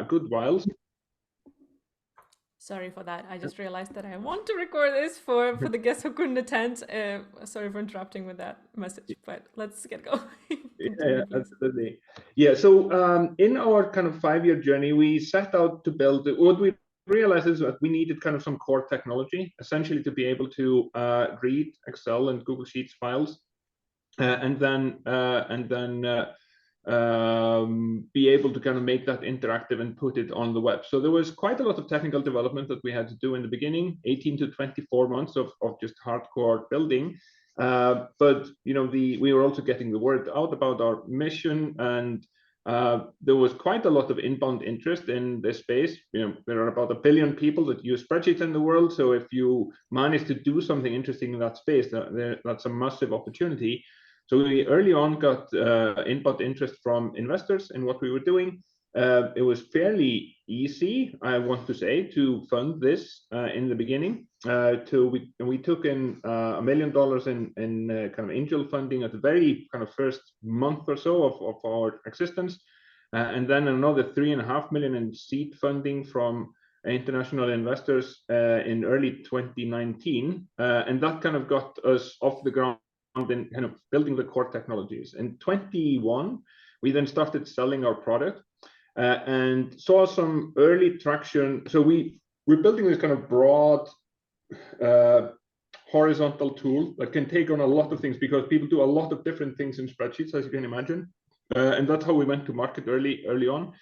good while. Sorry for that. I just realized that I want to record this for the guests who couldn't attend. Sorry for interrupting with that message, but let's get going. Continue, please. Absolutely. Yeah. So in our kind of 5-year journey, we set out to build. What we realized is that we needed kind of some core technology, essentially to be able to read Excel and Google Sheets files, and then be able to kind of make that interactive and put it on the web. So there was quite a lot of technical development that we had to do in the beginning, 18 to 24 months of just hardcore building. But we were also getting the word out about our mission, and there was quite a lot of inbound interest in this space. There are about 1 billion people that use spreadsheets in the world. So if you manage to do something interesting in that space, that's a massive opportunity. So we early on got inbound interest from investors in what we were doing. It was fairly easy, I want to say, to fund this in the beginning. We took in $1 million in kind of angel funding at the very kind of first month or so of our existence, and then another $3.5 million in seed funding from international investors in early 2019, and that kind of got us off the ground in kind of building the core technologies. In 21, we then started selling our product and saw some early traction. So we're building this kind of broad horizontal tool that can take on a lot of things, because people do a lot of different things in spreadsheets, as you can imagine. And that's how we went to market early on.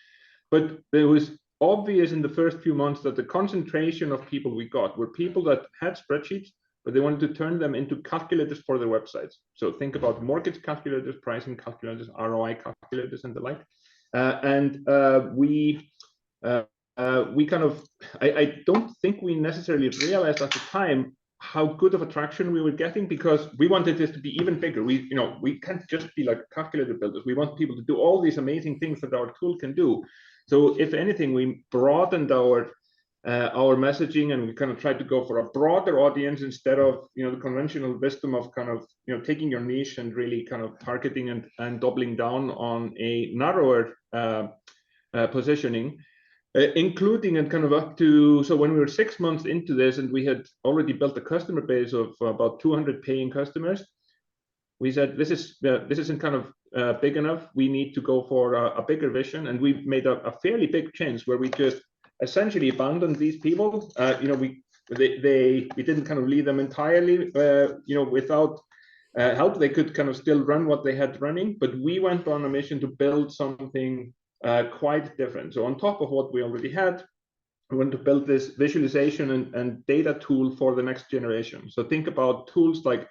But there was obvious in the first few months that the concentration of people we got were people that had spreadsheets, but they wanted to turn them into calculators for their websites. So think about mortgage calculators, pricing calculators, ROI calculators, and the like. We kind of, I don't think we necessarily realized at the time how good of a traction we were getting, because we wanted this to be even bigger. We can't just be like calculator builders. We want people to do all these amazing things that our tool can do. So if anything, we broadened our messaging, and we kind of tried to go for a broader audience instead of the conventional wisdom of kind of taking your niche and really kind of targeting and doubling down on a narrower positioning, including and kind of up to, so when we were 6 months into this and we had already built a customer base of about 200 paying customers, we said this isn't kind of big enough. We need to go for a bigger vision, and we made a fairly big change where we just essentially abandoned these people. We didn't kind of leave them entirely, without help. They could kind of still run what they had running, but we went on a mission to build something quite different. So on top of what we already had, we want to build this visualization and data tool for the next generation. So think about tools like,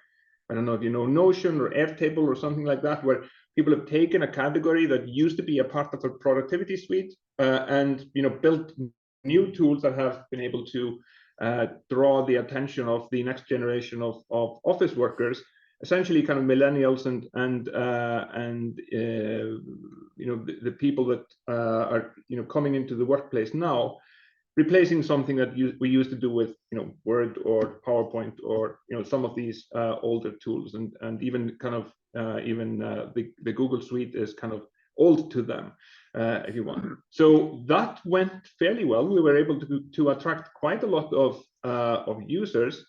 I don't know if you know Notion or Airtable or something like that, where people have taken a category that used to be a part of a productivity suite and built new tools that have been able to draw the attention of the next generation of office workers, essentially kind of millennials and the people that are coming into the workplace now, replacing something that we used to do with Word or PowerPoint or some of these older tools, and even kind of the Google Suite is kind of old to them, if you want. So that went fairly well. We were able to attract quite a lot of users,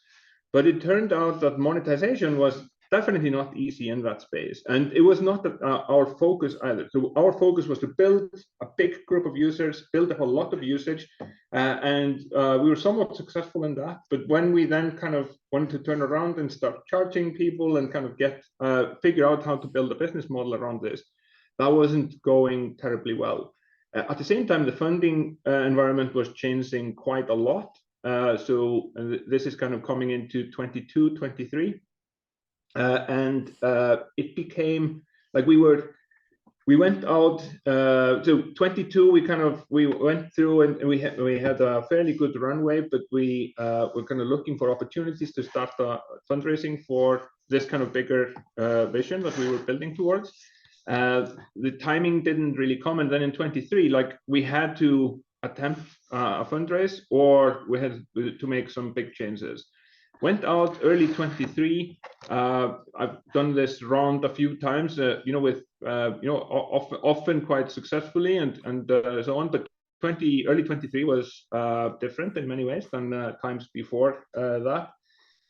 but it turned out that monetization was definitely not easy in that space, and it was not our focus either. So our focus was to build a big group of users, build up a lot of usage, and we were somewhat successful in that. But when we then kind of wanted to turn around and start charging people and kind of figure out how to build a business model around this, that wasn't going terribly well. At the same time, the funding environment was changing quite a lot. So this is kind of coming into 22, 23. And it became like we went out. So 22, we went through and we had a fairly good runway, but we were kind of looking for opportunities to start fundraising for this kind of bigger vision that we were building towards. The timing didn't really come, and then in 23, like we had to attempt a fundraise, or we had to make some big changes. Went out early 23. I've done this round a few times, with often quite successfully and so on. But early 23 was different in many ways than times before that.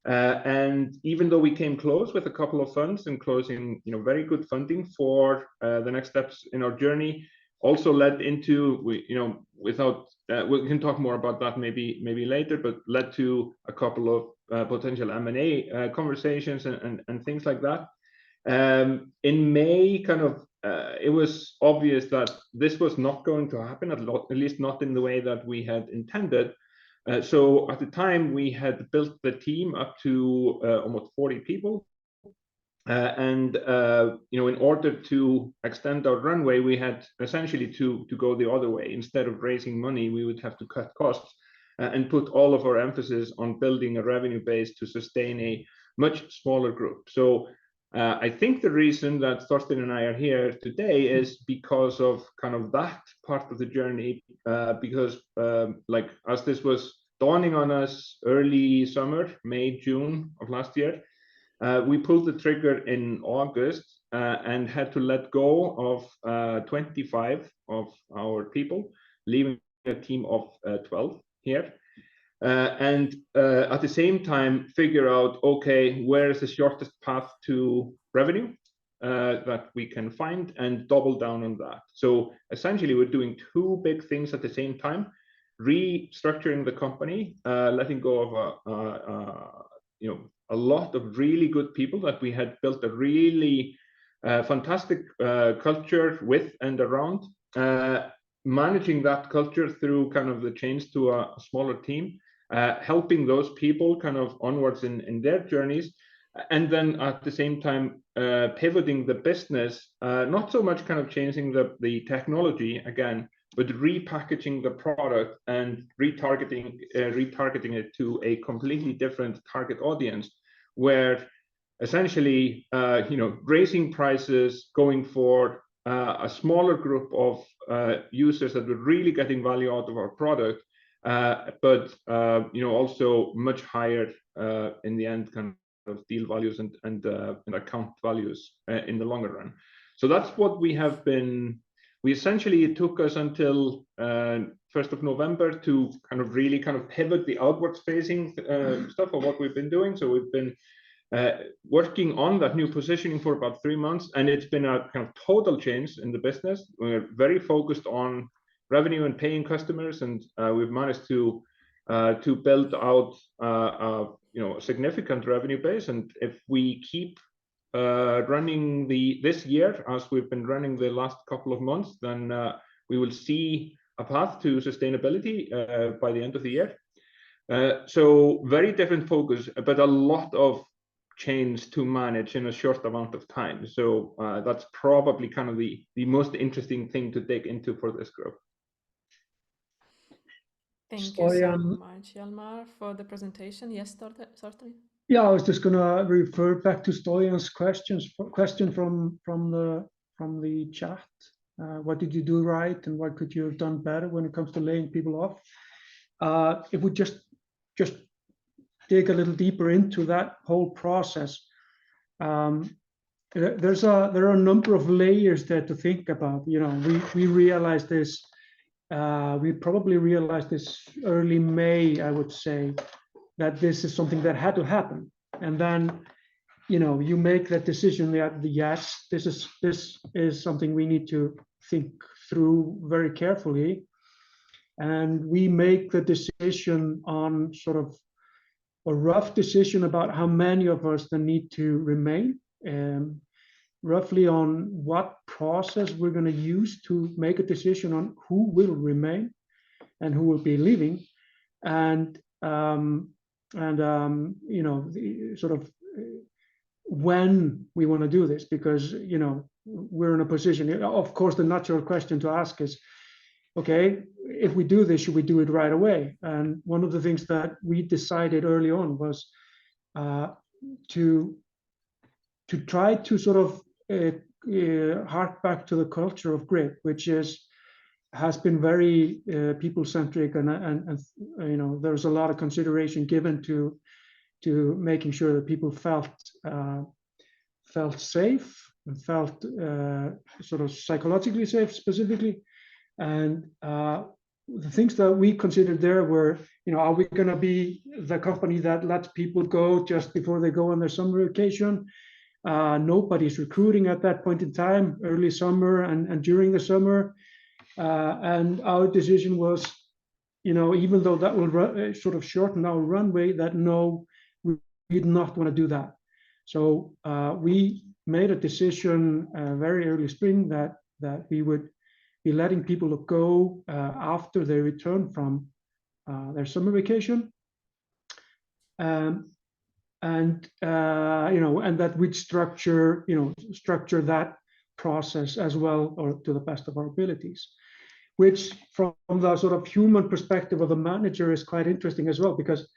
And even though we came close with a couple of funds and closing, very good funding for the next steps in our journey, also led into, we can talk more about that maybe later, but led to a couple of potential M&A conversations and things like that. In May, it was obvious that this was not going to happen, at least not in the way that we had intended. So at the time, we had built the team up to almost 40 people. In order to extend our runway, we had essentially to go the other way. Instead of raising money, we would have to cut costs and put all of our emphasis on building a revenue base to sustain a much smaller group. So I think the reason that Thorsteinn and I are here today is because of that part of the journey, because as this was dawning on us early summer, May, June of last year, we pulled the trigger in August and had to let go of 25 of our people, leaving a team of 12 here. And at the same time, figure out, okay, where is the shortest path to revenue that we can find, and double down on that. So essentially, we're doing two big things at the same time: restructuring the company, letting go of a lot of really good people that we had built a really fantastic culture with and around, managing that culture through the change to a smaller team, helping those people onwards in their journeys, and then at the same time pivoting the business, not so much changing the technology again, but repackaging the product and retargeting it to a completely different target audience, where essentially raising prices, going for a smaller group of users that were really getting value out of our product, but also much higher in the end of deal values and account values in the longer run. So that's what we have been. It took us until 1st of November to really pivot the outwards facing stuff of what we've been doing. So we've been working on that new positioning for about 3 months, and it's been a total change in the business. We're very focused on revenue and paying customers, and we've managed to build out a significant revenue base. And if we keep running this year as we've been running the last couple of months, then we will see a path to sustainability by the end of the year. So very different focus, but a lot of change to manage in a short amount of time. So that's probably the most interesting thing to dig into for this group. Thank you so much, Hjalmar, for the presentation. Yes, Thorsteinn? Yeah, I was just going to refer back to Stojan's question from the chat. What did you do right, and what could you have done better when it comes to laying people off? If we just dig a little deeper into that whole process, there are a number of layers there to think about. We realized this. We probably realized this early May, I would say, that this is something that had to happen. And then, you make that decision that yes, this is something we need to think through very carefully. And we make the decision on sort of a rough decision about how many of us then need to remain, roughly on what process we're going to use to make a decision on who will remain and who will be leaving, and sort of when we want to do this, because we're in a position. Of course, the natural question to ask is, okay, if we do this, should we do it right away? And one of the things that we decided early on was to try to sort of hark back to the culture of Grid, which has been very people-centric, and there's a lot of consideration given to making sure that people felt safe and felt sort of psychologically safe specifically. And the things that we considered there were, are we going to be the company that lets people go just before they go on their summer vacation? Nobody's recruiting at that point in time, early summer and during the summer. And our decision was, even though that will sort of shorten our runway, that no, we did not want to do that. So we made a decision very early spring that we would be letting people go after they return from their summer vacation, and that we'd structure that process as well, or to the best of our abilities, which from the sort of human perspective of the manager is quite interesting as well, because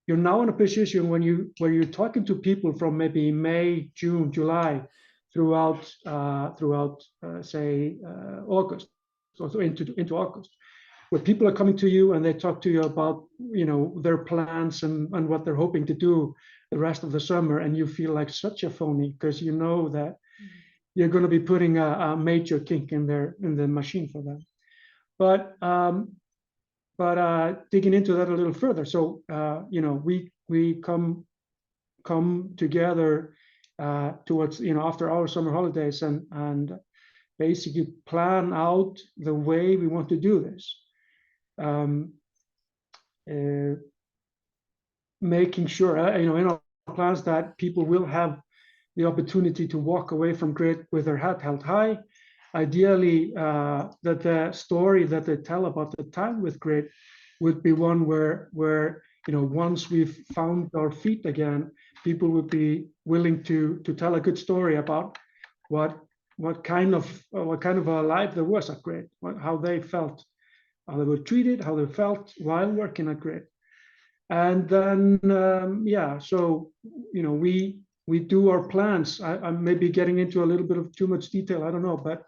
you're now in a position where you're talking to people from maybe May, June, July, throughout say August, also into August, where people are coming to you and they talk to you about their plans and what they're hoping to do the rest of the summer, and you feel like such a phony because you know that you're going to be putting a major kink in the machine for them. But digging into that a little further, so we come together towards after our summer holidays and basically plan out the way we want to do this, making sure in our plans that people will have the opportunity to walk away from Grid with their head held high. Ideally, that the story that they tell about the time with Grid would be one where once we've found our feet again, people would be willing to tell a good story about what kind of a life there was at Grid, how they felt, how they were treated, how they felt while working at Grid. And then so we do our plans. I'm maybe getting into a little bit of too much detail, I don't know, but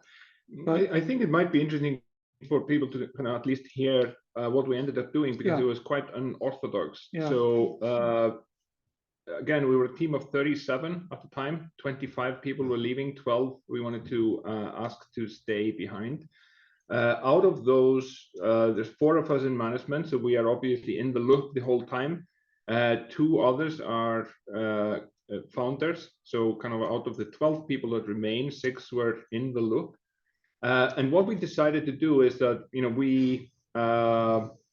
I think it might be interesting for people to kind of at least hear what we ended up doing, because it was quite unorthodox. So again, we were a team of 37 at the time. 25 people were leaving, 12 we wanted to ask to stay behind. Out of those, there's 4 of us in management, so we are obviously in the loop the whole time. 2 others are founders, so kind of out of the 12 people that remain, 6 were in the loop. And what we decided to do is that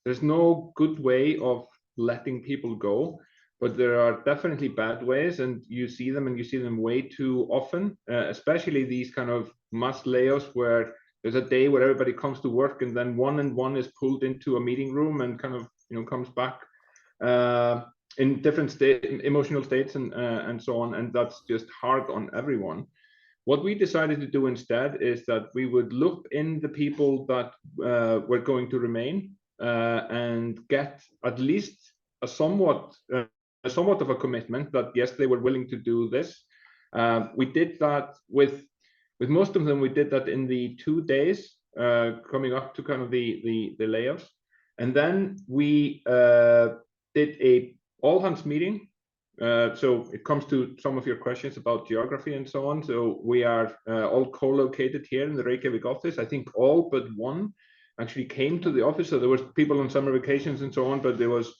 there's no good way of letting people go, but there are definitely bad ways, and you see them way too often, especially these kind of mass layoffs where there's a day where everybody comes to work and then one is pulled into a meeting room and kind of comes back in different emotional states and so on, and that's just hard on everyone. What we decided to do instead is that we would look in the people that were going to remain and get at least a somewhat of a commitment that yes, they were willing to do this. We did that with most of them. We did that in the 2 days coming up to kind of the layoffs, and then we did a all hands meeting. So it comes to some of your questions about geography and so on. So we are all co-located here in the Reykjavik office. I think all but one actually came to the office. So there was people on summer vacations and so on, but there was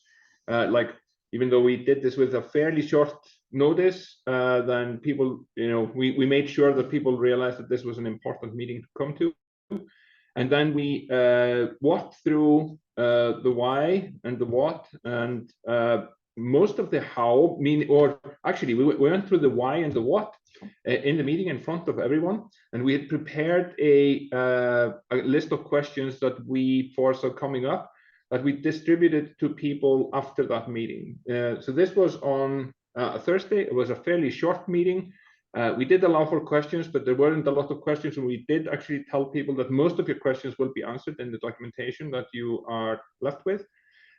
even though we did this with a fairly short notice, then people, we made sure that people realized that this was an important meeting to come to. And then we walked through the why and the what, and most of the how, actually we went through the why and the what in the meeting in front of everyone, and we had prepared a list of questions that we foresaw coming up that we distributed to people after that meeting. So this was on a Thursday. It was a fairly short meeting. We did allow for questions, but there weren't a lot of questions, and we did actually tell people that most of your questions will be answered in the documentation that you are left with.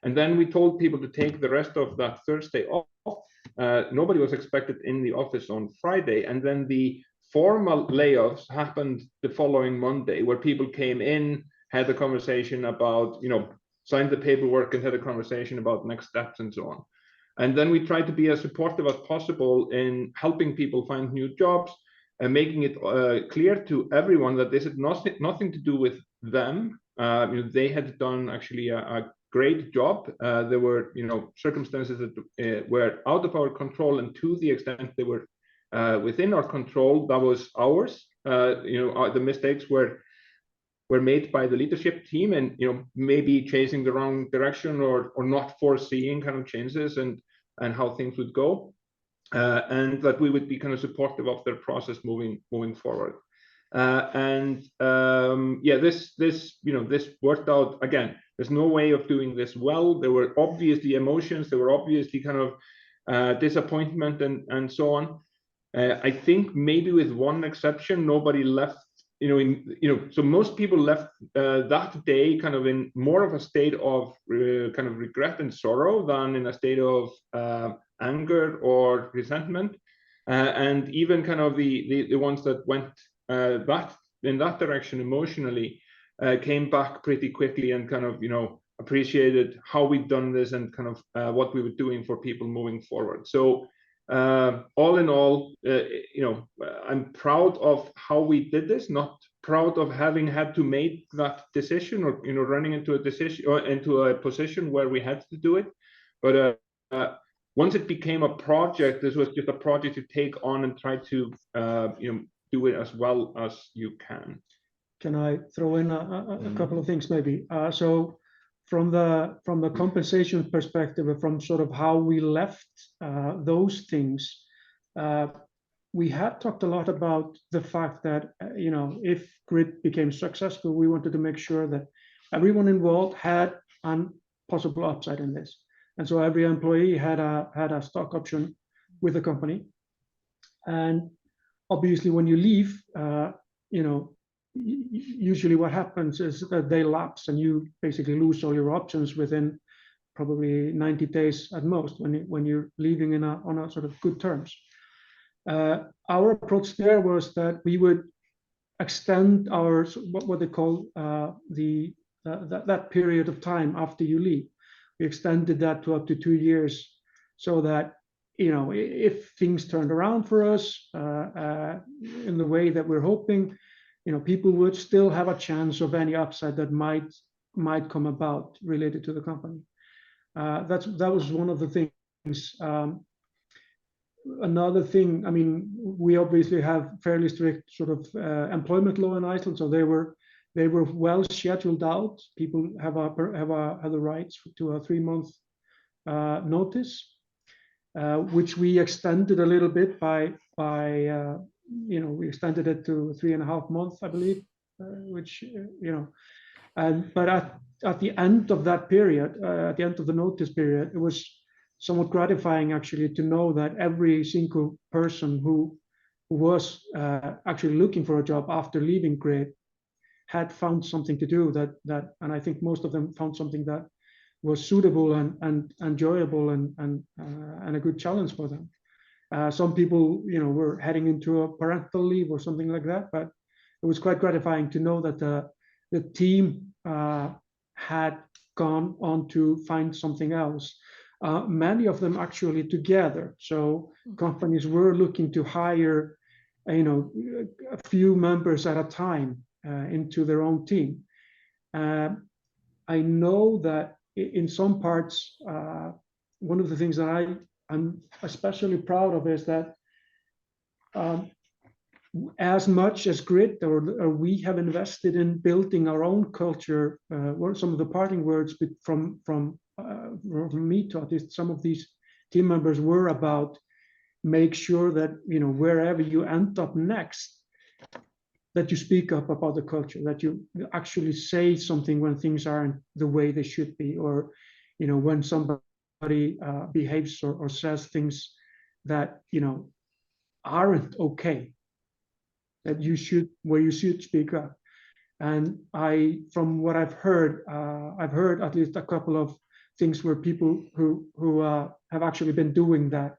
And then we told people to take the rest of that Thursday off. Nobody was expected in the office on Friday. And then the formal layoffs happened the following Monday, where people came in, had a conversation about, signed the paperwork and had a conversation about next steps and so on. And then we tried to be as supportive as possible in helping people find new jobs and making it clear to everyone that this had nothing to do with them. they had done actually a great job. There were circumstances that were out of our control, and to the extent they were within our control, that was ours. The mistakes were made by the leadership team, and maybe chasing the wrong direction or not foreseeing kind of changes and how things would go, and that we would be kind of supportive of their process moving forward. This worked out. Again, there's no way of doing this well. There were obviously emotions, there were obviously kind of disappointment and so on. I think maybe with one exception, nobody left, so most people left that day kind of in more of a state of kind of regret and sorrow than in a state of anger or resentment. And even kind of the ones that went in that direction emotionally came back pretty quickly and kind of appreciated how we'd done this and kind of what we were doing for people moving forward. So all in all, I'm proud of how we did this, not proud of having had to make that decision or running into a decision or into a position where we had to do it. But once it became a project, this was just a project to take on and try to do it as well as you can. Can I throw in a couple of things maybe? So from the compensation perspective, from sort of how we left those things, we had talked a lot about the fact that if Grid became successful, we wanted to make sure that everyone involved had a possible upside in this, and so every employee had a stock option with the company. And obviously, when you leave, usually what happens is that they lapse and you basically lose all your options within probably 90 days at most when you're leaving on a sort of good terms. Our approach there was that we would extend our what they call that period of time after you leave. We extended that to up to 2 years, so that if things turned around for us in the way that we're hoping, people would still have a chance of any upside that might come about related to the company. That was one of the things. Another thing, I mean, we obviously have fairly strict sort of employment law in Iceland, so they were well scheduled out. People have the rights to a 3-month notice, which we extended a little bit by we extended it to 3.5 months, I believe, which but at the end of that period, at the end of the notice period, it was somewhat gratifying actually to know that every single person who was actually looking for a job after leaving Grid had found something to do and I think most of them found something that was suitable and enjoyable and a good challenge for them. Some people, were heading into a parental leave or something like that, but it was quite gratifying to know that the team had gone on to find something else. Many of them actually together. So companies were looking to hire, a few members at a time into their own team. I know that in some parts, one of the things that I'm especially proud of is that as much as Grid or we have invested in building our own culture, were some of the parting words from me to at least some of these team members were about make sure that wherever you end up next, that you speak up about the culture, that you actually say something when things aren't the way they should be, or when somebody behaves or says things that aren't okay, that you should speak up. And from what I've heard at least a couple of things where people who have actually been doing that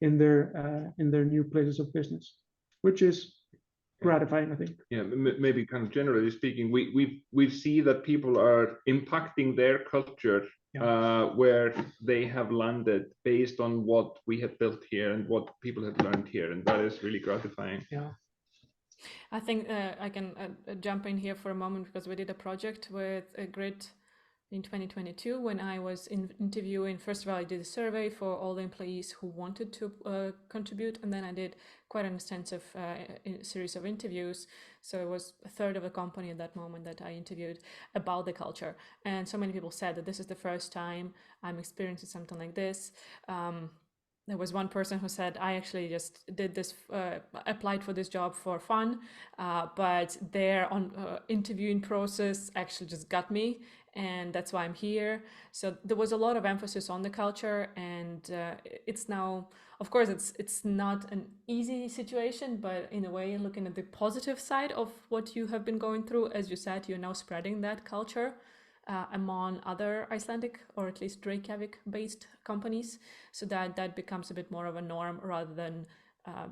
in their new places of business, which is gratifying, I think. Yeah, maybe kind of generally speaking, we see that people are impacting their culture where they have landed based on what we have built here and what people have learned here, and that is really gratifying. Yeah. I think I can jump in here for a moment, because we did a project with a Grid in 2022 when I was interviewing. First of all, I did a survey for all the employees who wanted to contribute, and then I did quite an extensive series of interviews. So it was a third of the company at that moment that I interviewed about the culture. And so many people said that this is the first time I'm experiencing something like this. There was one person who said, I actually just did this, applied for this job for fun, but their interviewing process actually just got me, and that's why I'm here. So there was a lot of emphasis on the culture, and it's now, of course, it's not an easy situation, but in a way, looking at the positive side of what you have been going through, as you said, you're now spreading that culture among other Icelandic, or at least Reykjavik-based companies, so that becomes a bit more of a norm rather than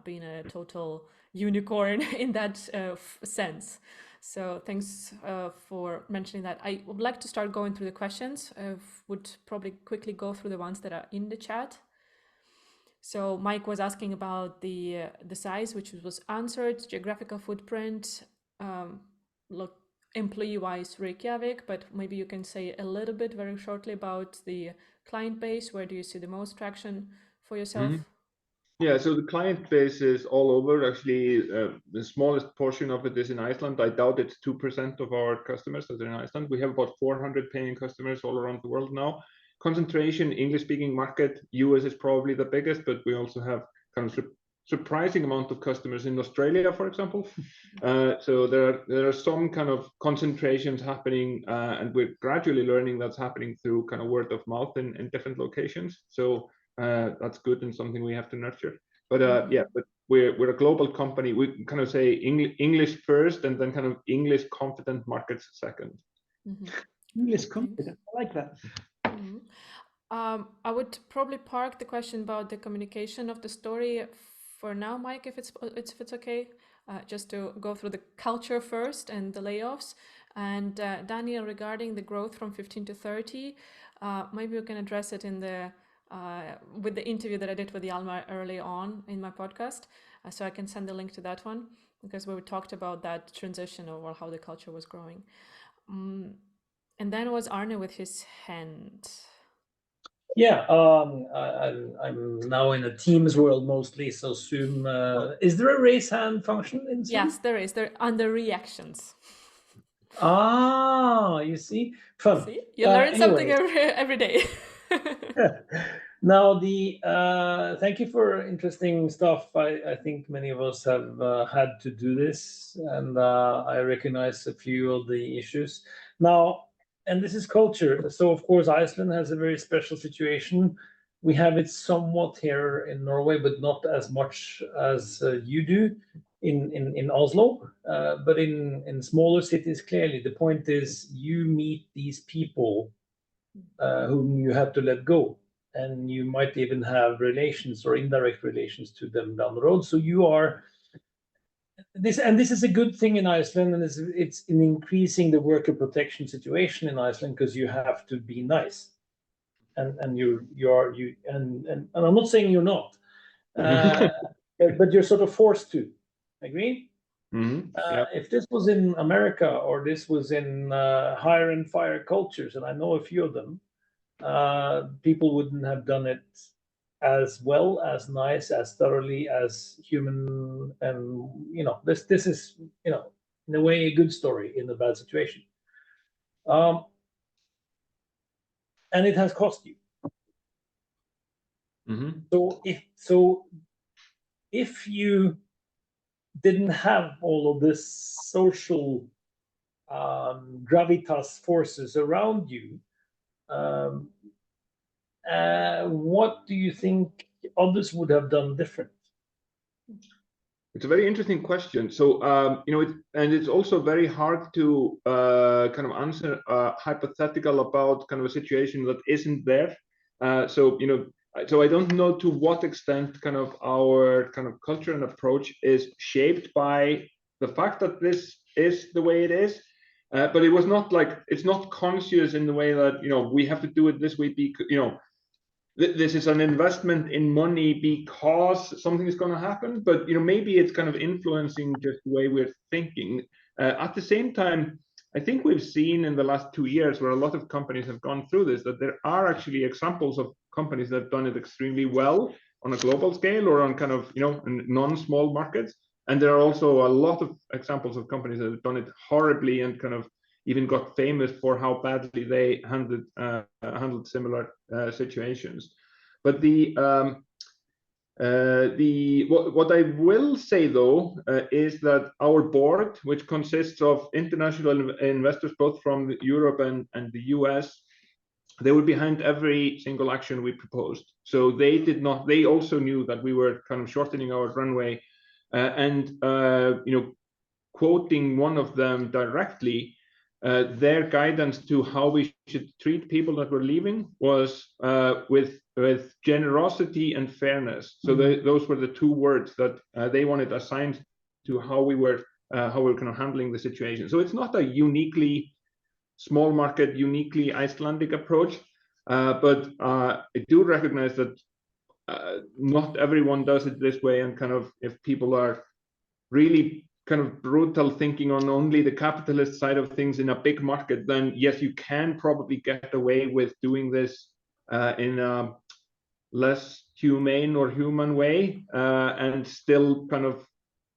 being a total unicorn in that sense. So thanks for mentioning that. I would like to start going through the questions. I would probably quickly go through the ones that are in the chat. So Mike was asking about the size, which was answered, geographical footprint, look, employee-wise Reykjavik, but maybe you can say a little bit very shortly about the client base. Where do you see the most traction for yourself? Yeah, so the client base is all over. Actually, the smallest portion of it is in Iceland. I doubt it's 2% of our customers that are in Iceland. We have about 400 paying customers all around the world now. Concentration, English-speaking market, US is probably the biggest, but we also have kind of surprising amount of customers in Australia, for example. So there are some kind of concentrations happening, and we're gradually learning that's happening through kind of word of mouth in different locations. So that's good and something we have to nurture. But yeah, but we're a global company. We kind of say English first, and then kind of English confident markets second. English confident, I like that. I would probably park the question about the communication of the story for now, Mike, if it's okay, just to go through the culture first and the layoffs. And Daniel, regarding the growth from 15 to 30, maybe we can address it in the with the interview that I did with Hjalmar early on in my podcast. So I can send the link to that one, because we talked about that transition or how the culture was growing. And then it was Arne with his hand. Yeah, I'm now in a Teams world mostly, so Zoom. Is there a raise hand function in Zoom? Yes, there is. They're under reactions. Ah, you see, fun. See, you learn something every day. Now, thank you for interesting stuff. I think many of us have had to do this, and I recognize a few of the issues now. And this is culture. So, of course, Iceland has a very special situation. We have it somewhat here in Norway, but not as much as you do in Oslo. But in smaller cities, clearly, the point is you meet these people whom you have to let go. And you might even have relations or indirect relations to them down the road. So you are... This is a good thing in Iceland, and it's in increasing the worker protection situation in Iceland, because you have to be nice, and I'm not saying you're not, but you're sort of forced to. Agree? Yeah. If this was in America, or this was in hire and fire cultures, and I know a few of them, people wouldn't have done it as well, as nice, as thoroughly, as human. And this is in a way a good story in a bad situation, and it has cost you. So if you didn't have all of this social gravitas forces around you, what do you think others would have done different? It's a very interesting question. So, and it's also very hard to kind of answer hypothetical about kind of a situation that isn't there. So I don't know to what extent kind of our kind of culture and approach is shaped by the fact that this is the way it is. But it was not like, it's not conscious in the way that we have to do it this way. this is an investment in money because something is going to happen, but maybe it's kind of influencing just the way we're thinking. At the same time, I think we've seen in the last 2 years where a lot of companies have gone through this, that there are actually examples of companies that have done it extremely well on a global scale or on kind of in non-small markets, and there are also a lot of examples of companies that have done it horribly and kind of even got famous for how badly they handled similar situations. But what I will say though is that our board, which consists of international investors both from Europe and the US, they were behind every single action we proposed. So they also knew that we were kind of shortening our runway, and quoting one of them directly, their guidance to how we should treat people that were leaving was with generosity and fairness. So those were the 2 words that they wanted assigned to how we were kind of handling the situation. So it's not a uniquely small market, uniquely Icelandic approach, but I do recognize that not everyone does it this way, and kind of if people are really kind of brutal thinking on only the capitalist side of things in a big market, then yes, you can probably get away with doing this in a less humane or human way, and still kind of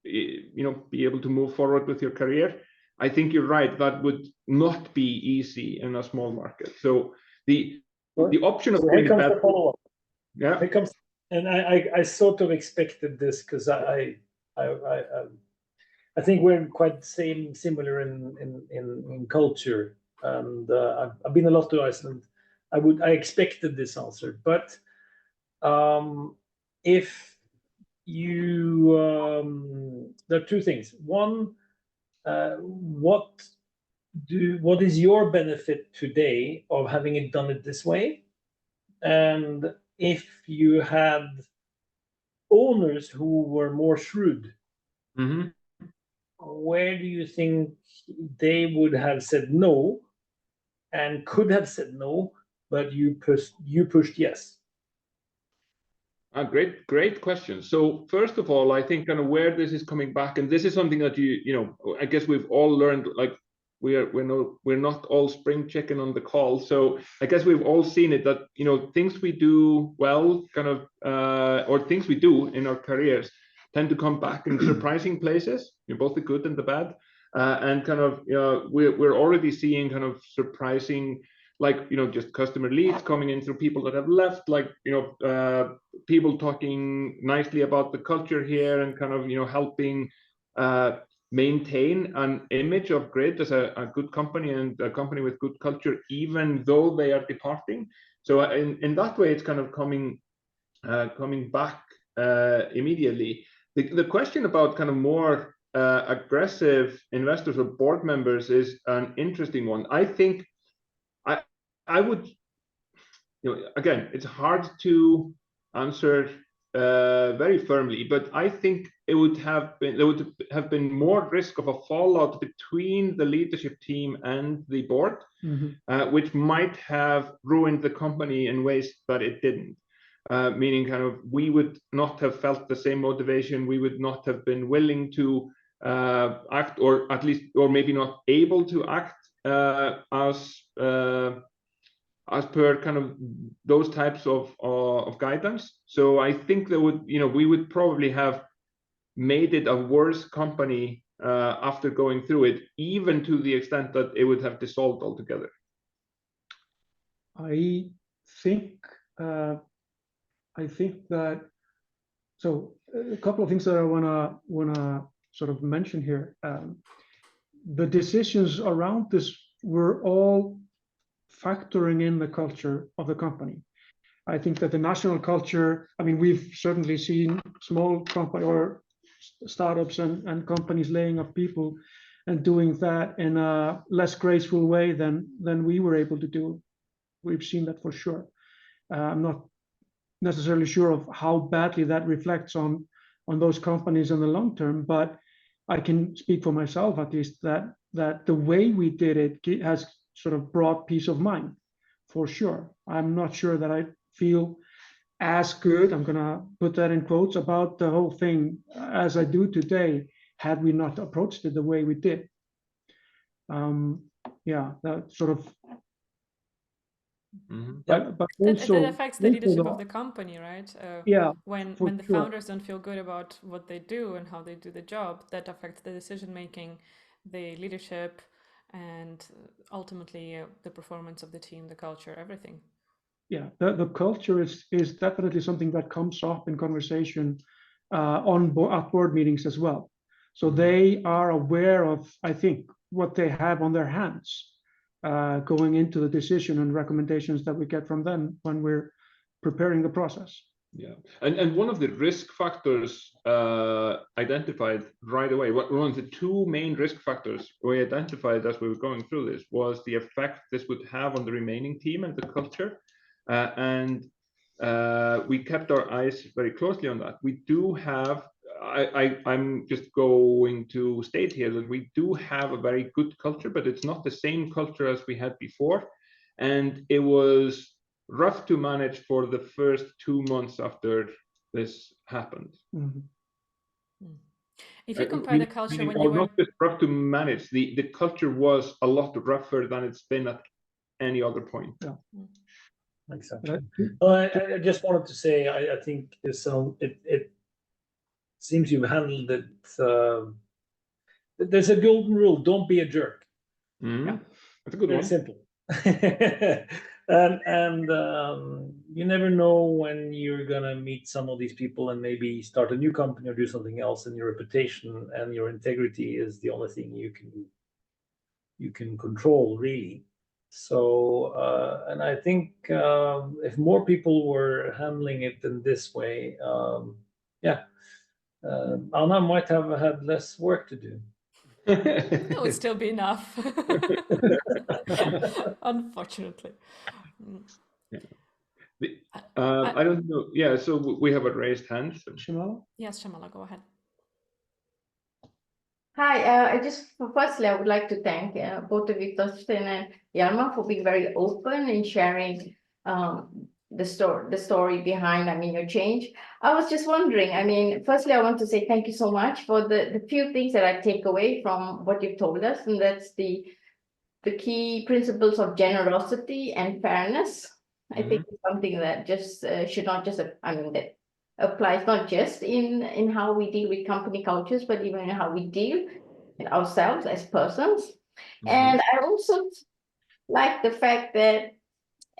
be able to move forward with your career. I think you're right, that would not be easy in a small market. So the option of here comes the follow-up. Yeah, here comes, and I sort of expected this, because I think we're quite similar in culture, and I've been a lot to Iceland. I expected this answer, but if you there are 2 things. One, what is your benefit today of having it done it this way? And if you had owners who were more shrewd, where do you think they would have said no, and could have said no, but you pushed yes? Great question. So first of all, I think kind of where this is coming back, and this is something that I guess we've all learned, like we're not all spring chicken on the call. So I guess we've all seen it, that things we do well, kind of or things we do in our careers tend to come back in surprising places, both the good and the bad, and kind of we're already seeing kind of surprising, like just customer leads coming in through people that have left, like people talking nicely about the culture here, and kind of helping maintain an image of Grid as a good company and a company with good culture, even though they are departing. So in that way, it's kind of coming back immediately. The question about kind of more aggressive investors or board members is an interesting one. I think I would, again, it's hard to answer very firmly, but I think there would have been more risk of a fallout between the leadership team and the board, which might have ruined the company in ways that it didn't. Meaning kind of we would not have felt the same motivation, we would not have been willing to act, or at least, or maybe not able to act as per kind of those types of guidance. So I think that we would probably have made it a worse company after going through it, even to the extent that it would have dissolved altogether. I think that, so a couple of things that I wanna sort of mention here. The decisions around this were all factoring in the culture of the company. I think that the national culture, I mean, we've certainly seen small company or startups and companies laying off people and doing that in a less graceful way than we were able to do. We've seen that for sure. I'm not necessarily sure of how badly that reflects on those companies in the long term, but I can speak for myself at least that the way we did it has sort of brought peace of mind, for sure. I'm not sure that I feel as good, I'm gonna put that in quotes, about the whole thing as I do today, had we not approached it the way we did. Yeah, that sort of. But also, that affects the leadership of the company, right? Yeah. When the sure. founders don't feel good about what they do and how they do the job, that affects the decision making, the leadership, and ultimately the performance of the team, the culture, everything. Yeah, the culture is definitely something that comes up in conversation at board meetings as well. So they are aware of, I think, what they have on their hands going into the decision and recommendations that we get from them when we're preparing the process. Yeah, and one of the risk factors identified right away, one of the two main risk factors we identified as we were going through this was the effect this would have on the remaining team and the culture. And we kept our eyes very closely on that. We do have, I'm just going to state here that we do have a very good culture, but it's not the same culture as we had before. And it was rough to manage for the first 2 months after this happened. If you compare the culture when you were... Not just rough to manage, the culture was a lot rougher than it's been at any other point. Yeah. Exactly. I just wanted to say, I think it seems you've handled it. There's a golden rule: don't be a jerk. Yeah, that's a good Very one. simple. and you never know when you're gonna meet some of these people and maybe start a new company or do something else, and your reputation and your integrity is the only thing you can control, really. So and I think if more people were handling it in this way, Anna might have had less work to do. It would still be enough. Unfortunately. I don't know. Yeah, so we have a raised hand. Shamala? Yes, Shamala, go ahead. Hi, firstly, I would like to thank both of you, Thorsteinn and Hjalmar, for being very open in sharing the story behind, your change. I was just wondering, firstly, I want to say thank you so much for the few things that I take away from what you've told us, and that's the key principles of generosity and fairness. I think it's something that just should not just, that applies not just in how we deal with company cultures, but even in how we deal with ourselves as persons. And I also like the fact that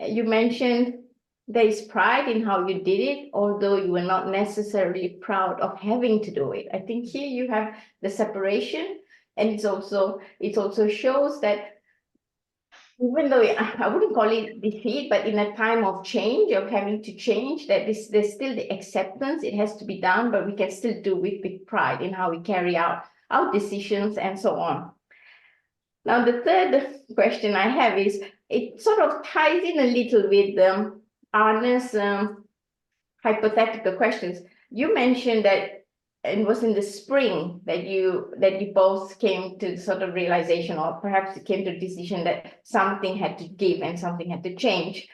you mentioned there is pride in how you did it, although you were not necessarily proud of having to do it. I think here you have the separation, and it also shows that even though I wouldn't call it defeat, but in a time of change, of having to change, that there's still the acceptance, it has to be done, but we can still do it with pride in how we carry out our decisions and so on. Now, the third question I have is, it sort of ties in a little with Arne's hypothetical questions. You mentioned that it was in the spring that you both came to sort of realization, or perhaps it came to a decision that something had to give and something had to change.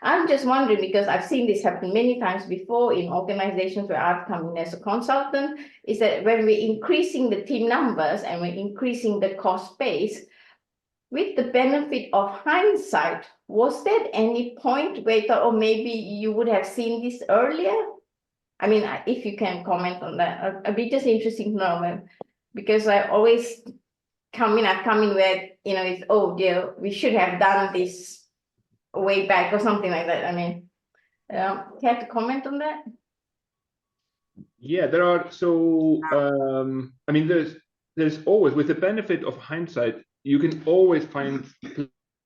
I'm just wondering, because I've seen this happen many times before in organizations where I've come in as a consultant, is that when we're increasing the team numbers and we're increasing the cost base, with the benefit of hindsight, was there any point where you thought, oh, maybe you would have seen this earlier? If you can comment on that, I'd be just interesting to know, because I always come in where, it's, oh, dear, we should have done this way back or something like that. Care to comment on that? Yeah, there are. So, there's always, with the benefit of hindsight, you can always find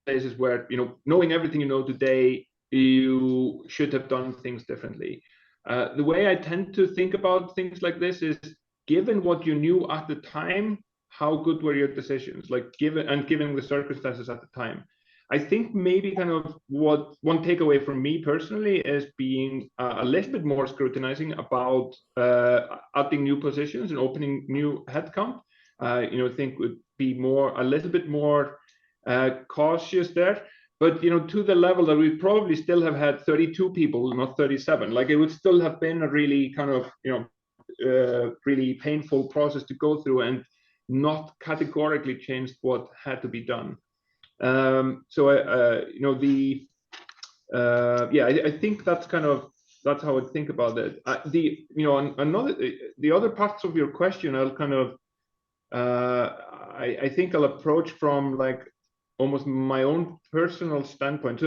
places where, knowing everything you know today, you should have done things differently. The way I tend to think about things like this is, given what you knew at the time, how good were your decisions? Given the circumstances at the time. I think maybe kind of what one takeaway from me personally is being a little bit more scrutinizing about adding new positions and opening new headcount. I think would be a little bit more cautious there. but to the level that we probably still have had 32 people, not 37. Like it would still have been a really kind of really painful process to go through, and not categorically changed what had to be done. So I think that's how I think about it. The other parts of your question, I'll kind of I think I'll approach from like almost my own personal standpoint. So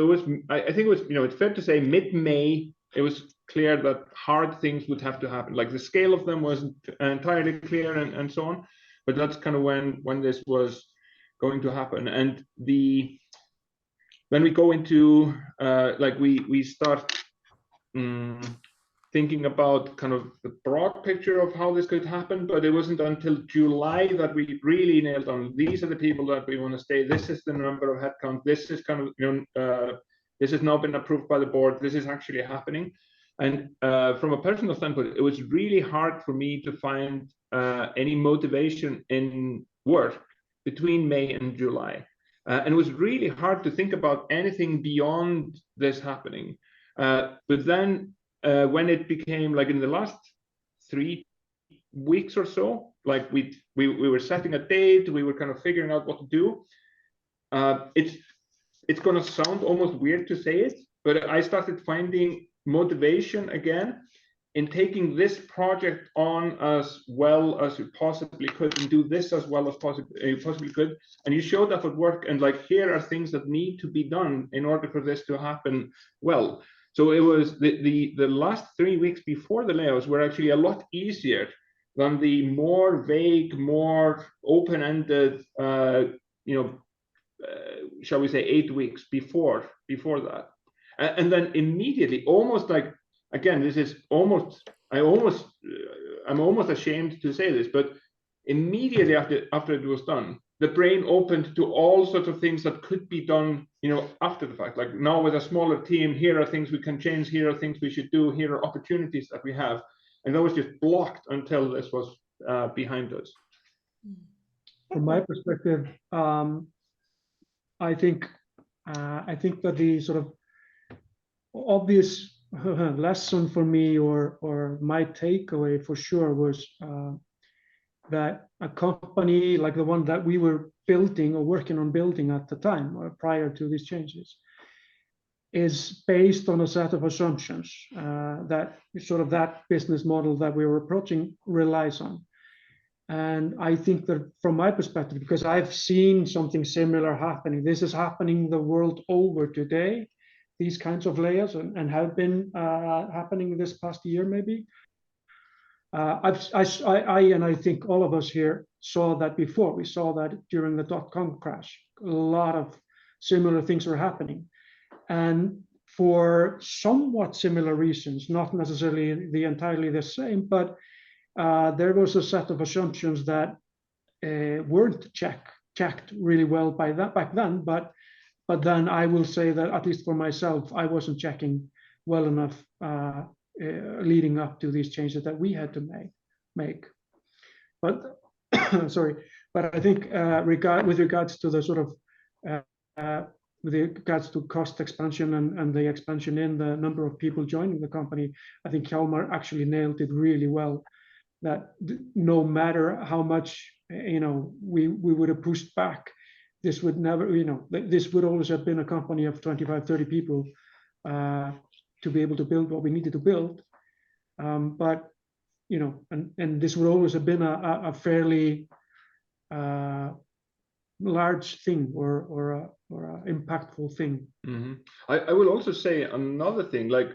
I think it was it's fair to say mid-May it was clear that hard things would have to happen. Like the scale of them wasn't entirely clear and so on, but that's kind of when this was going to happen. And when we go into like we start thinking about kind of the broad picture of how this could happen, but it wasn't until July that we really nailed on, these are the people that we want to stay, this is the number of headcount, this is kind of this has now been approved by the board, this is actually happening. And from a personal standpoint, it was really hard for me to find any motivation in work between May and July. And it was really hard to think about anything beyond this happening. But then when it became like in the last 3 weeks or so, like we were setting a date, we were kind of figuring out what to do. It's going to sound almost weird to say it, but I started finding motivation again in taking this project on as well as you possibly could, and do this as well as possibly could. And you showed up at work, and like, here are things that need to be done in order for this to happen well. So it was the last 3 weeks before the layoffs were actually a lot easier than the more vague, more open-ended, shall we say 8 weeks before that. And then immediately, almost like, again, this is almost, I'm almost ashamed to say this, but immediately after it was done, the brain opened to all sorts of things that could be done, after the fact. Like now with a smaller team, here are things we can change, here are things we should do, here are opportunities that we have. And that was just blocked until this was behind us. From my perspective, I think that the sort of obvious lesson for me, or my takeaway for sure, was that a company like the one that we were building or working on building at the time, or prior to these changes, is based on a set of assumptions that sort of that business model that we were approaching relies on. And I think that from my perspective, because I've seen something similar happening, this is happening the world over today, these kinds of layers, and have been happening this past year maybe. I think all of us here saw that before. We saw that during the .com crash. A lot of similar things were happening. And for somewhat similar reasons, not necessarily entirely the same, but there was a set of assumptions that weren't checked really well back then. But then I will say that, at least for myself, I wasn't checking well enough leading up to these changes that we had to make. But sorry, but I think with regards to the sort of with regards to cost expansion and the expansion in the number of people joining the company, I think Hjalmar actually nailed it really well. That no matter how much we would have pushed back, this would never, this would always have been a company of 25, 30 people to be able to build what we needed to build. But and this would always have been a fairly large thing or impactful thing. Mm-hmm. I will also say another thing, like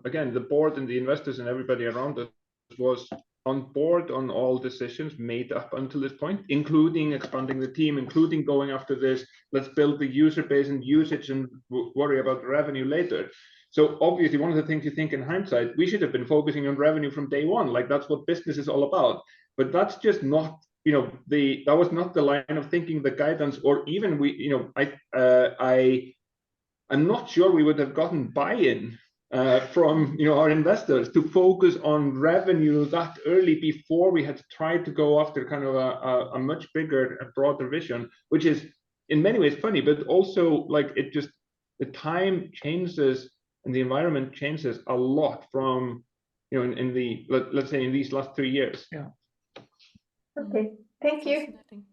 again, the board and the investors and everybody around us was on board on all decisions made up until this point, including expanding the team, including going after this, let's build the user base and usage and worry about the revenue later. So obviously, one of the things you think in hindsight, we should have been focusing on revenue from day one, like that's what business is all about. But that's just not, that was not the line of thinking, the guidance, or even I'm not sure we would have gotten buy-in from our investors to focus on revenue that early before we had tried to go after kind of a much bigger and broader vision, which is in many ways funny, but also like it just, the time changes and the environment changes a lot from, you know, in the, let's say in these last 3 years. Yeah. Okay, thank you. Fascinating.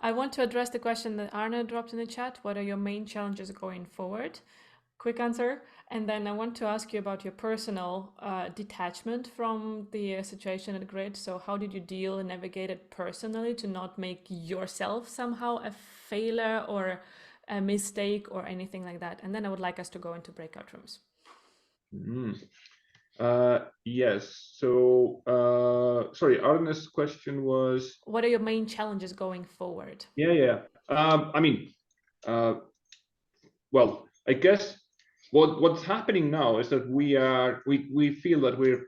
I want to address the question that Arne dropped in the chat. What are your main challenges going forward? Quick answer. And then I want to ask you about your personal detachment from the situation at Grid. So how did you deal and navigate it personally to not make yourself somehow a failure or a mistake or anything like that? And then I would like us to go into breakout rooms. Yes. So, sorry, Arne's question was. What are your main challenges going forward? Yeah. I mean, well, I guess what's happening now is that we feel that we're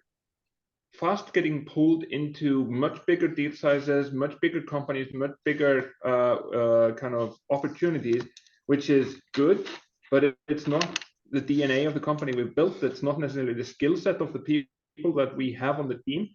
fast getting pulled into much bigger deal sizes, much bigger companies, much bigger kind of opportunities, which is good, but it's not the DNA of the company we've built. It's not necessarily the skill set of the people that we have on the team.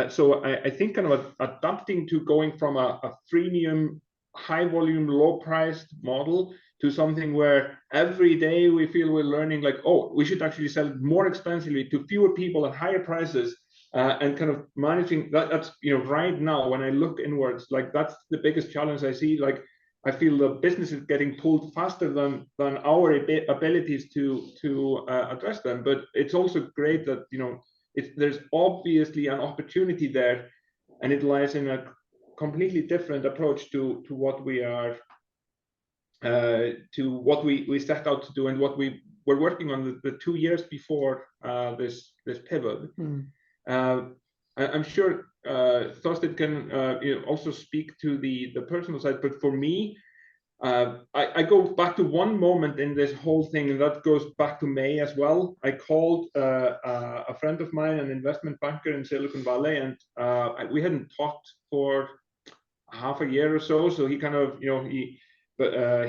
So I think kind of adapting to going from a freemium, high volume, low priced model to something where every day we feel we're learning like, oh, we should actually sell it more expensively to fewer people at higher prices, and kind of managing that. That's, you know, right now when I look inwards, like that's the biggest challenge I see. Like I feel the business is getting pulled faster than our abilities to address them. But it's also great that, you know, there's obviously an opportunity there, and it lies in a completely different approach to what we are to what we set out to do and what we were working on the 2 years before this pivot. I'm sure Thorsteinn can you know, also speak to the personal side, but for me, I go back to one moment in this whole thing, and that goes back to May as well. I called a friend of mine, an investment banker in Silicon Valley, and we hadn't talked for half a year or so. So he kind of, you know,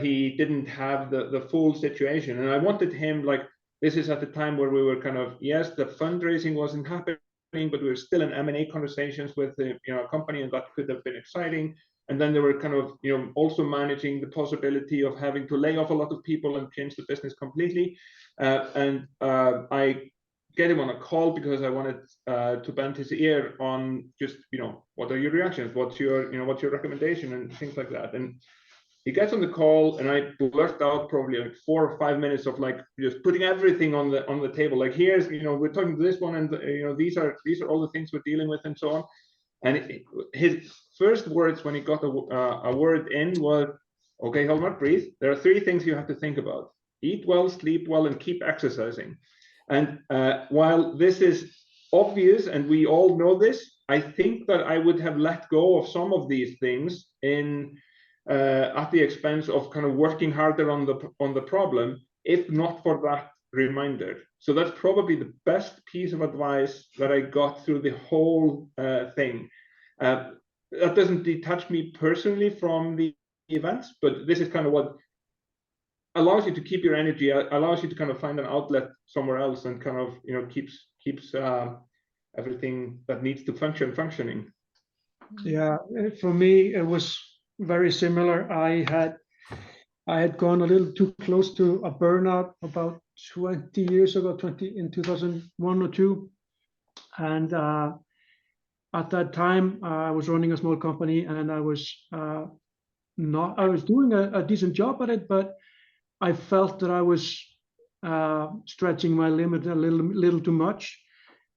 he didn't have the full situation, and I wanted him, like, this is at the time where we were kind of, yes, the fundraising wasn't happening, but we were still in M&A conversations with the, you know, a company, and that could have been exciting. And then they were kind of, you know, also managing the possibility of having to lay off a lot of people and change the business completely. I get him on a call because I wanted to bend his ear on just, you know, what are your reactions? What's your, you know, what's your recommendation and things like that. And he gets on the call, and I blurt out probably like 4 or 5 minutes of like just putting everything on the table. Like, here's, you know, we're talking to this one, and you know, these are all the things we're dealing with, and so on. And his first words when he got a word in was, "Okay, Hjalmar, breathe. There are 3 things you have to think about: eat well, sleep well, and keep exercising." And while this is obvious and we all know this, I think that I would have let go of some of these things in at the expense of kind of working harder on the problem, if not for that reminder. So that's probably the best piece of advice that I got through the whole thing. That doesn't detach me personally from the events, but this is kind of what allows you to keep your energy, allows you to kind of find an outlet somewhere else, and kind of, you know, keeps everything that needs to function functioning. Yeah, for me it was very similar. I had gone a little too close to a burnout about 20 years ago, in 2001 or 2, and at that time I was running a small company, and I was doing a decent job at it, but I felt that I was stretching my limit a little too much.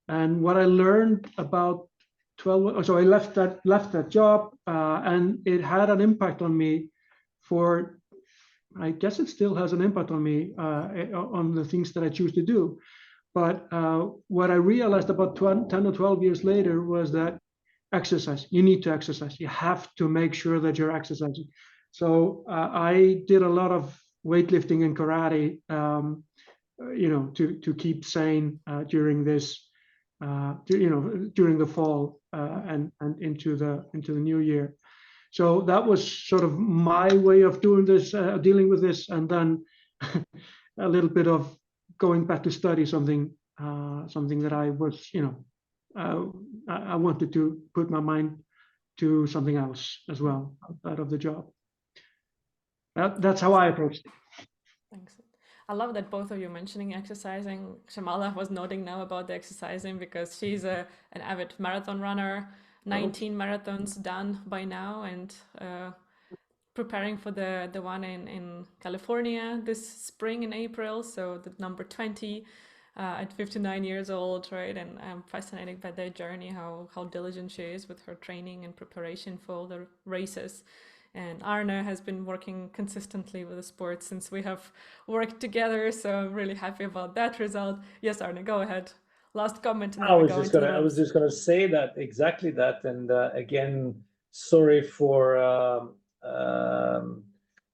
And what I learned about 12, so I left that job, and it had an impact on me for, I guess it still has an impact on me on the things that I choose to do. But what I realized about 10 or 12 years later was that exercise, you need to exercise. You have to make sure that you're exercising. So I did a lot of weightlifting and karate, you know, to keep sane during this, you know, during the fall and into the new year. So that was sort of my way of doing this, dealing with this, and then a little bit of going back to study something that I was, you know, I wanted to put my mind to something else as well outside of the job. That's how I approach it. Thanks. I love that both of you mentioning exercising. Shamala was noting now about the exercising because she's an avid marathon runner, 19 marathons done by now, and preparing for the one in California this spring in April. So the number 20 at 59 years old, right? And I'm fascinated by their journey, how diligent she is with her training and preparation for all the races. And Arne has been working consistently with the sport since we have worked together. So I'm really happy about that result. Yes, Arne, go ahead. Last comment. And I was just gonna say that exactly that. And again, sorry for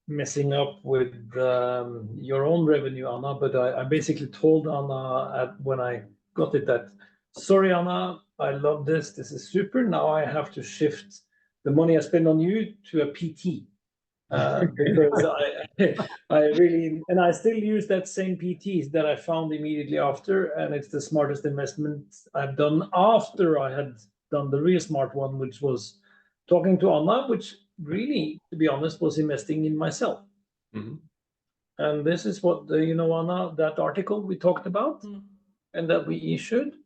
messing up with your own revenue, Anna. But I basically told Anna when I got it that, sorry, Anna, I love this. This is super. Now I have to shift the money I spend on you to a PT. Because I really, and I still use that same PT that I found immediately after, and it's the smartest investment I've done after I had done the real smart one, which was talking to Anna, which really, to be honest, was investing in myself. And this is what, Anna, that article we talked about and that we issued,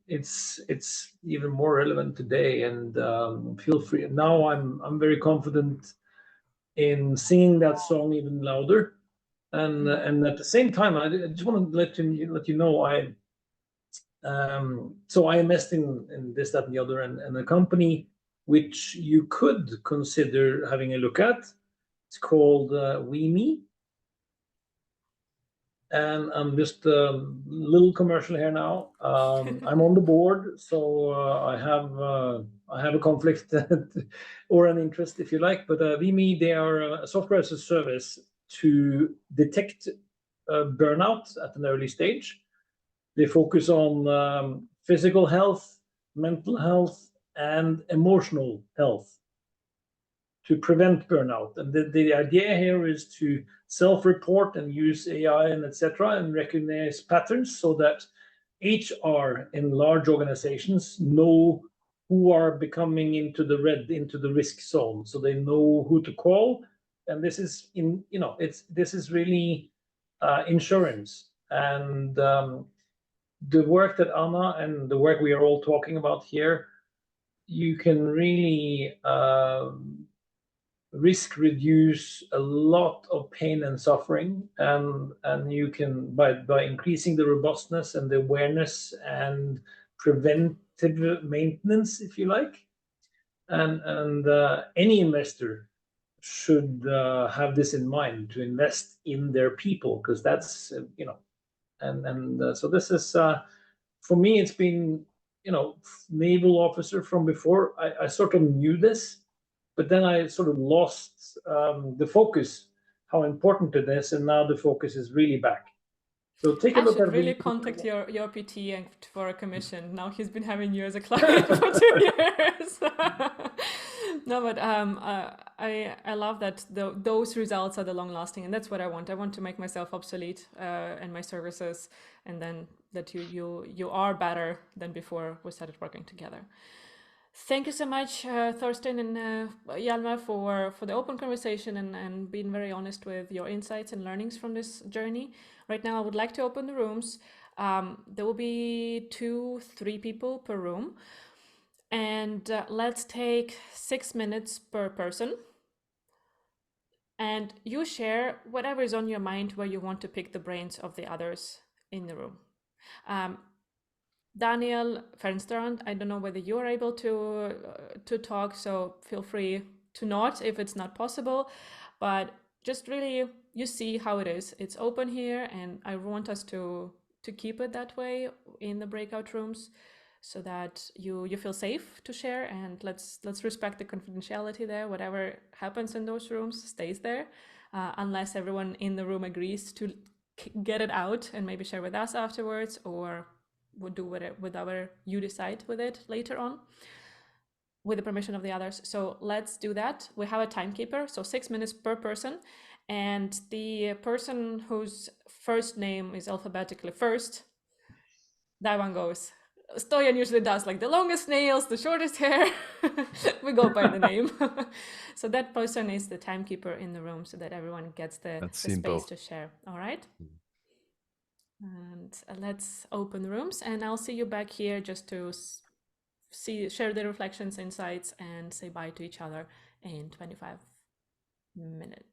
it's even more relevant today, and feel free. Now I'm very confident in singing that song even louder, and at the same time, I just want to let you know, so I invest in this, that, and the other, and a company which you could consider having a look at. It's called Yngvi. And I'm just a little commercial here now. I'm on the board, so I have a conflict or an interest, if you like. But Yngvi, they are a software as a service to detect burnout at an early stage. They focus on physical health, mental health, and emotional health to prevent burnout. And the idea here is to self-report and use AI and etc. and recognize patterns so that HR in large organizations know who are becoming into the red, into the risk zone, so they know who to call. And this is this is really insurance. And the work that Anna and the work we are all talking about here, you can really risk reduce a lot of pain and suffering, and you can by increasing the robustness and the awareness and preventive maintenance, if you like, and any investor should have this in mind, to invest in their people, because that's so this is for me, it's been naval officer from before. I sort of knew this, but then I sort of lost the focus, how important it is, and now the focus is really back. So take a look at. I should really contact your PT and for a commission. Now he's been having you as a client for 2 years. No, but I love that those results are the long lasting, and that's what I want. I want to make myself obsolete and my services, and then that you are better than before we started working together. Thank you so much, Thorsteinn and Hjalmar, for the open conversation and being very honest with your insights and learnings from this journey. Right now, I would like to open the rooms. There will be 2-3 people per room. And let's take 6 minutes per person. And you share whatever is on your mind where you want to pick the brains of the others in the room. Daniel Fernstrand, I don't know whether you're able to talk, so feel free to nod if it's not possible, but just really, you see how it is. It's open here, and I want us to keep it that way in the breakout rooms, so that you feel safe to share, and let's respect the confidentiality there. Whatever happens in those rooms stays there, unless everyone in the room agrees to get it out and maybe share with us afterwards, or we'll do whatever you decide with it later on, with the permission of the others. So let's do that. We have a timekeeper, so 6 minutes per person, and the person whose first name is alphabetically first, that one goes. Stoyan usually does like the longest nails, the shortest hair. We go by the name. So that person is the timekeeper in the room so that everyone gets the space to share. All right. And let's open the rooms, and I'll see you back here just to share the reflections, insights, and say bye to each other in 25 minutes.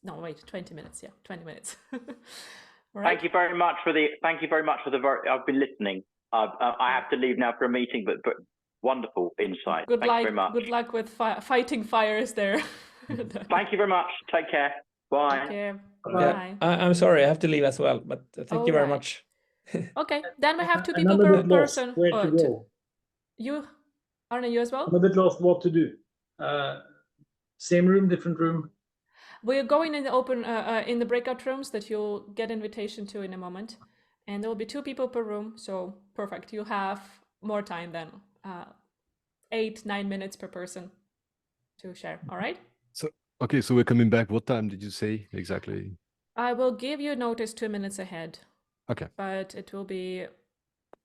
No, wait, 20 minutes. Yeah, 20 minutes. Right. Thank you very much for the. I've been listening. I have to leave now for a meeting, but wonderful insight. Thank you very much. Good luck with fighting fires there. Thank you very much. Take care. Bye. Take care. Bye. I'm sorry, I have to leave as well, but thank you very much. Okay, then we have 2 people Another per bit lost person. where to go. You, Arne, you as well? I'm a bit lost what to do. Same room, different room. We're going in the open in the breakout rooms that you'll get invitation to in a moment, and there will be 2 people per room. So perfect. You have more time than 8-9 minutes per person to share. All right. So okay, so we're coming back. What time did you say exactly? I will give you notice 2 minutes ahead. Okay. But it will be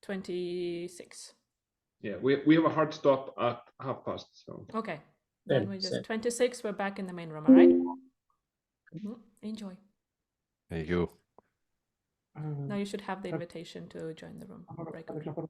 26. Yeah, we have a hard stop at 12:30. So okay, then we just 26. We're back in the main room. All right. Enjoy. There you go. Now you should have the invitation to join the room. Breakout room.